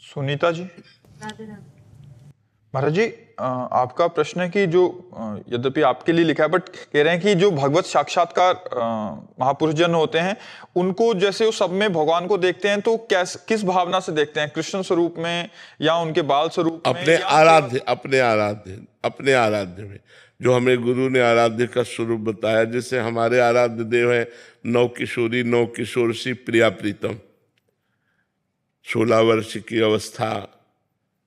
सुनीता जी। राधे राधे। महाराज जी, आपका प्रश्न है कि जो यद्यपि आपके लिए लिखा है बट कह रहे हैं कि जो भगवत साक्षात्कार महापुरुष जन होते हैं उनको जैसे वो सब में भगवान को देखते हैं तो किस भावना से देखते हैं, कृष्ण स्वरूप में या उनके बाल स्वरूप में अपने या आराध्य अपने आराध्य में, जो हमें गुरु ने आराध्य का स्वरूप बताया। जैसे हमारे आराध्य देव है नौ किशोरी नौ किशोर सी प्रिया प्रीतम, 16 वर्ष की अवस्था,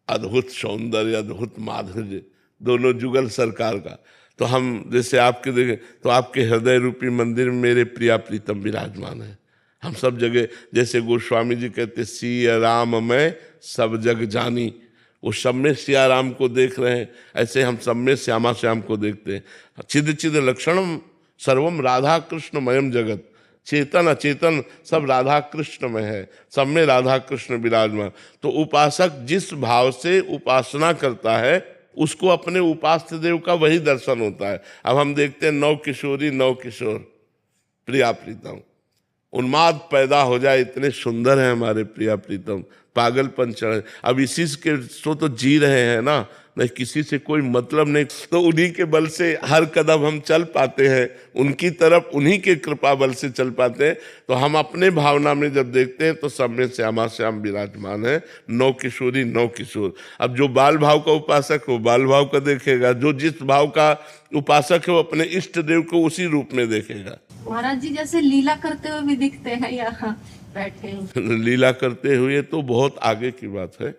अद्भुत सौंदर्य, अद्भुत माधुर्य, दोनों जुगल सरकार का। तो हम जैसे आपके देखें तो आपके हृदय रूपी मंदिर में मेरे प्रिया प्रीतम विराजमान है। हम सब जगह, जैसे गोस्वामी जी कहते सिया राम मैं सब जग जानी, वो सब में सिया राम को देख रहे हैं, ऐसे हम सब में श्यामा श्याम को देखते हैं। चिद चिद लक्षणम सर्वम राधा कृष्ण मयम जगत, चेतन अचेतन सब राधा कृष्ण में है, सब में राधा कृष्ण विराजमान। तो उपासक जिस भाव से उपासना करता है उसको अपने उपास्य देव का वही दर्शन होता है। अब हम देखते हैं नौ किशोरी नौ किशोर प्रिया प्रीतम, उन्माद पैदा हो जाए, इतने सुंदर हैं हमारे प्रिया प्रीतम, पागलपन चढ़े। अब इसी के सो तो जी रहे हैं ना, नहीं किसी से कोई मतलब नहीं, तो उन्हीं के बल से हर कदम हम चल पाते हैं, उनकी तरफ उन्हीं के कृपा बल से चल पाते हैं। तो हम अपने भावना में जब देखते हैं तो सब में श्यामा श्याम विराजमान है, नौ किशोरी नौ किशोर। अब जो बाल भाव का उपासक है वो बाल भाव का देखेगा, जो जिस भाव का उपासक है वो अपने इष्ट देव को उसी रूप में देखेगा। महाराज जी जैसे लीला करते हुए भी दिखते हैं यहाँ बैठे हैं। लीला करते हुए तो बहुत आगे की बात है।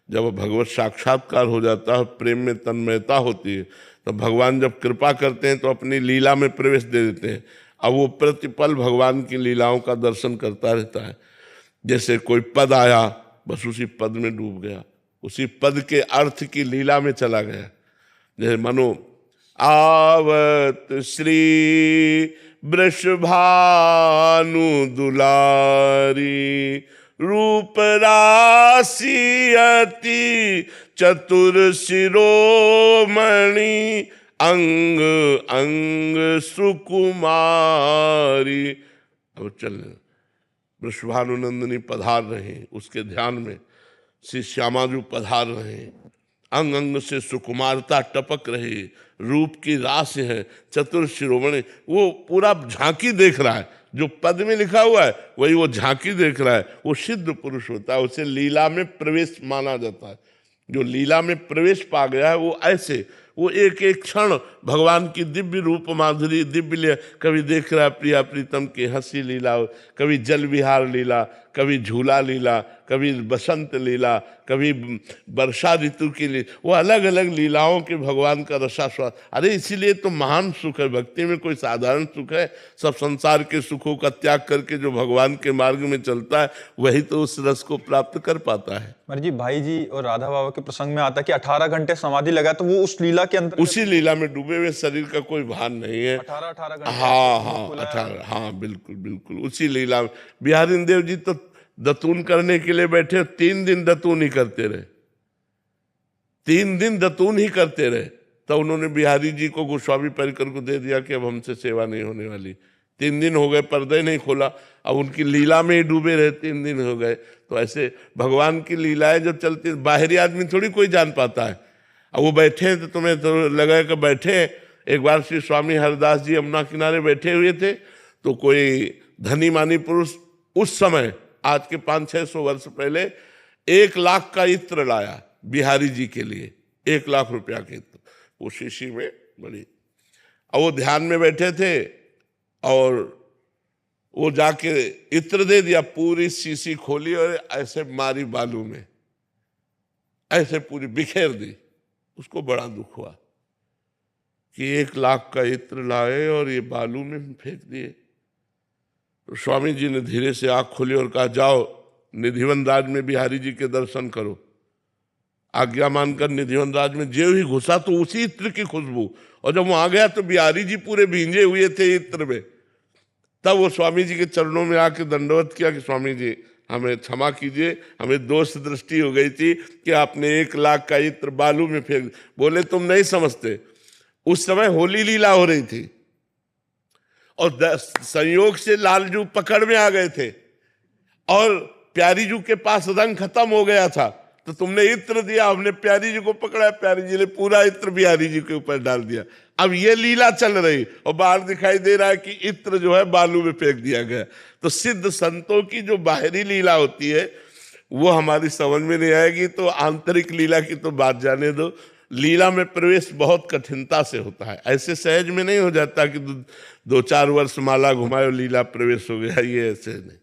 जब भगवत साक्षात्कार हो जाता है, प्रेम में तन्मयता होती है, तो भगवान जब कृपा करते हैं तो अपनी लीला में प्रवेश दे देते हैं। अब वो प्रतिपल भगवान की लीलाओं का दर्शन करता रहता है। जैसे कोई पद आया, बस उसी पद में डूब गया, उसी पद के अर्थ की लीला में चला गया। जैसे मनो आवत श्री वृषभानु दुलारी, रूप राशि अति चतुर शिरोमणि, अंग अंग सुकुमारी। अब चल वृषभानुनंदिनी पधार रहे, उसके ध्यान में श्री श्यामाजू पधार रहे, अंग अंग से सुकुमारता टपक रही, रूप की रास है, चतुर शिरोमणि। वो पूरा झांकी देख रहा है, जो पद में लिखा हुआ है वही वो झांकी देख रहा है। वो सिद्ध पुरुष होता है, उसे लीला में प्रवेश माना जाता है। जो लीला में प्रवेश पा गया है वो ऐसे, वो एक एक क्षण भगवान की दिव्य रूप माधुरी, दिव्य कभी देख रहा है प्रिया प्रीतम की हंसी लीला, कभी जल विहार लीला, कभी झूला लीला, कभी बसंत लीला, कभी वर्षा ऋतु की लीला, वो अलग अलग लीलाओं के भगवान का रसास्वाद। अरे इसीलिए तो महान सुख है, भक्ति में कोई साधारण सुख है? सब संसार के सुखों का त्याग करके जो भगवान के मार्ग में चलता है वही तो उस रस को प्राप्त कर पाता है। महाराज जी, भाई जी और राधा बाबा के प्रसंग में आता है कि 18 घंटे समाधि लगा, तो वो उस लीला के अंदर, उसी लीला में डूबे हुए, शरीर का कोई भान नहीं है। 18 घंटे। हाँ 18, हाँ बिल्कुल बिल्कुल उसी लीला में। बिहारी देव जी तो दतून करने के लिए बैठे, 3 दिन दतून ही करते रहे, 3 दिन दतून ही करते रहे। तो उन्होंने बिहारी जी को गोस्वामी परिकर को दे दिया कि अब हमसे सेवा नहीं होने वाली। 3 दिन हो गए, पर्दे नहीं खोला, अब उनकी लीला में ही डूबे रहे, 3 दिन हो गए। तो ऐसे भगवान की लीलाएं जब चलती, बाहरी आदमी थोड़ी कोई जान पाता है। अब वो बैठे तो तुम्हें तो लगा कि बैठे। एक बार श्री स्वामी हरदास जी यमुना किनारे बैठे हुए थे, तो कोई धनी मानी पुरुष उस समय, आज के 500-600 वर्ष पहले, 1 लाख का इत्र लाया बिहारी जी के लिए, 1 लाख रुपया के इत्र, वो शीशी में बड़ी। अब वो ध्यान में बैठे थे और वो जाके इत्र दे दिया, पूरी शीशी खोली और ऐसे मारी बालू में, ऐसे पूरी बिखेर दी। उसको बड़ा दुख हुआ कि 1 लाख का इत्र लाए और ये बालू में फेंक दिए। तो स्वामी जी ने धीरे से आंख खोली और कहा, जाओ निधिवन राज में बिहारी जी के दर्शन करो। आज्ञा मानकर निधिवन राज में जो ही घुसा तो उसी इत्र की खुशबू, और जब वो आ गया तो बिहारी जी पूरे भींजे हुए थे इत्र में। तब वो स्वामी जी के चरणों में आके दंडवत किया कि स्वामी जी हमें क्षमा कीजिए, हमें दोष दृष्टि हो गई थी कि आपने 1 लाख का इत्र बालू में फेंक। बोले तुम नहीं समझते, उस समय होली लीला हो रही थी और संयोग से लालजू पकड़ में आ गए थे और प्यारी जू के पास रंग खत्म हो गया था। तो तुमने इत्र दिया, हमने प्यारी जी को पकड़ा, प्यारी जी ने पूरा इत्र बिहारी जी के ऊपर डाल दिया। अब ये लीला चल रही और बाहर दिखाई दे रहा है कि इत्र जो है बालू में फेंक दिया गया। तो सिद्ध संतों की जो बाहरी लीला होती है वो हमारी समझ में नहीं आएगी, तो आंतरिक लीला की तो बात जाने दो। लीला में प्रवेश बहुत कठिनता से होता है, ऐसे सहज में नहीं हो जाता कि 2-4 वर्ष माला घुमाए और लीला प्रवेश हो गया, ये ऐसे नहीं।